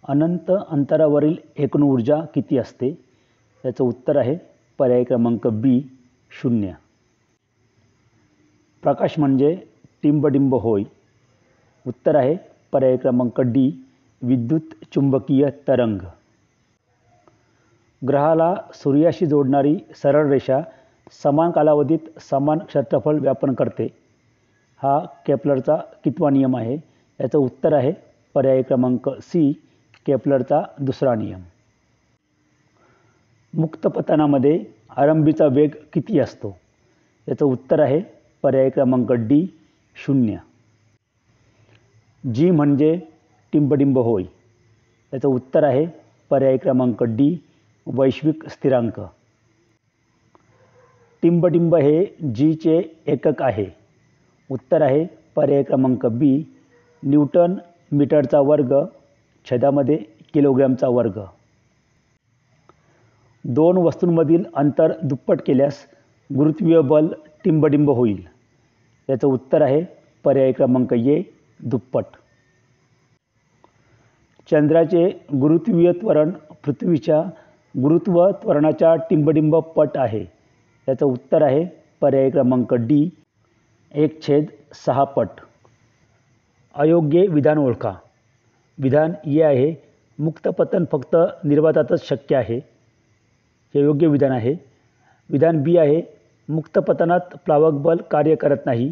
अनंत अंतरावरील एकूण ऊर्जा किती असते? याचं उत्तर आहे पर्याय क्रमांक बी 0. प्रकाश म्हणजे टिंबडिंब होय. उत्तर आहे पर्याय क्रमांक डी विद्युत चुंबकीय तरंग. ग्रहाला सूर्याशी जोडणारी सरळ रेषा समान कालावधीत समान क्षेत्रफळ व्यापन करते. हा केपलरचा कितवा नियम आहे? याचं उत्तर आहे पर्याय क्रमांक सी केपलरचा दुसरा नियम. मुक्त पतनामध्ये आरंभीचा वेग किती असतो? याचं उत्तर आहे पर्याय क्रमांक डी 0. जी म्हणजे टिंबडिंब होय. याचं उत्तर आहे पर्याय क्रमांक डी वैश्विक स्थिरांक. टिंबडिंब हे जीचे एकक आहे. उत्तर आहे पर्याय क्रमांक बी न्यूटन मीटरचा वर्ग छेदामध्ये किलोग्रॅमचा वर्ग. दोन वस्तूंमधील अंतर दुप्पट केल्यास गुरुत्वीय बल टिंबडिंब होईल. याचं उत्तर आहे पर्याय क्रमांक ए दुप्पट. चंद्राचे गुरुत्वीय त्वरण पृथ्वीच्या गुरुत्व त्वरणाच्या टिंबडिंब पट आहे. याचं उत्तर आहे पर्याय क्रमांक डी 1/6 पट. अयोग्य विधान ओळखा. विधान ए आहे मुक्त पतन फक्त निर्वातातच शक्य आहे. हे योग्य विधान आहे. विधान बी आहे मुक्त पतनात प्लावक बल कार्य करत नाही.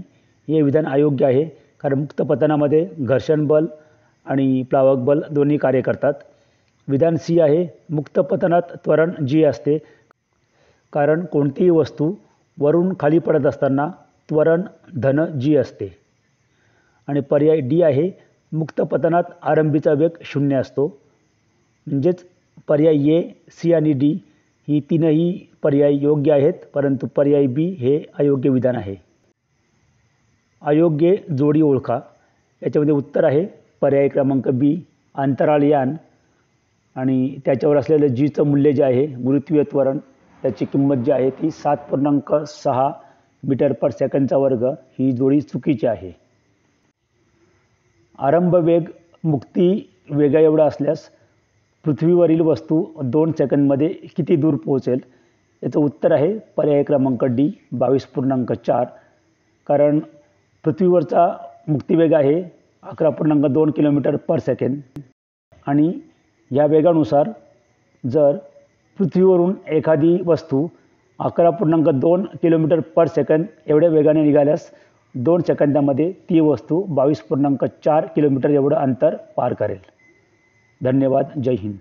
हे विधान अयोग्य आहे, कारण मुक्त पतनामध्ये घर्षण बल आणि प्लावक बल दोन्ही कार्य करतात. विधान सी आहे मुक्त पतनात त्वरण जी असते, कारण कोणतीही वस्तू वरून खाली पडत असताना त्वरण धन जी असते. आणि पर्याय डी आहे मुक्त पतनात आरंभीचा वेग 0 असतो. म्हणजेच पर्याय ए, सी आणि डी ही तीनही पर्याय योग्य आहेत, परंतु पर्याय बी हे अयोग्य विधान आहे. अयोग्य जोडी ओळखा. याच्यामध्ये उत्तर आहे पर्याय क्रमांक बी अंतराळयान आणि त्याच्यावर असलेलं जीचं मूल्य जे आहे गुरुत्वीय त्वरण त्याची किंमत जी आहे ती 7.6 मीटर पर सेकंडचा वर्ग. ही जोडी चुकीची आहे. आरंभ वेग मुक्ती वेगा एवढा असल्यास पृथ्वीवरील वस्तू 2 सेकंदमध्ये किती दूर पोहोचेल? याचं उत्तर आहे पर्याय क्रमांक डी 22.4. कारण पृथ्वीवरचा मुक्तिवेग आहे 11.2 किलोमीटर पर सेकंद आणि या वेगानुसार जर पृथ्वीवरून एखादी वस्तू 11.2 किलोमीटर पर सेकंद एवढ्या वेगाने निघाल्यास 2 सेकंदामध्ये ती वस्तू 22.4 किलोमीटर एवढं अंतर पार करेल. धन्यवाद. जय हिंद.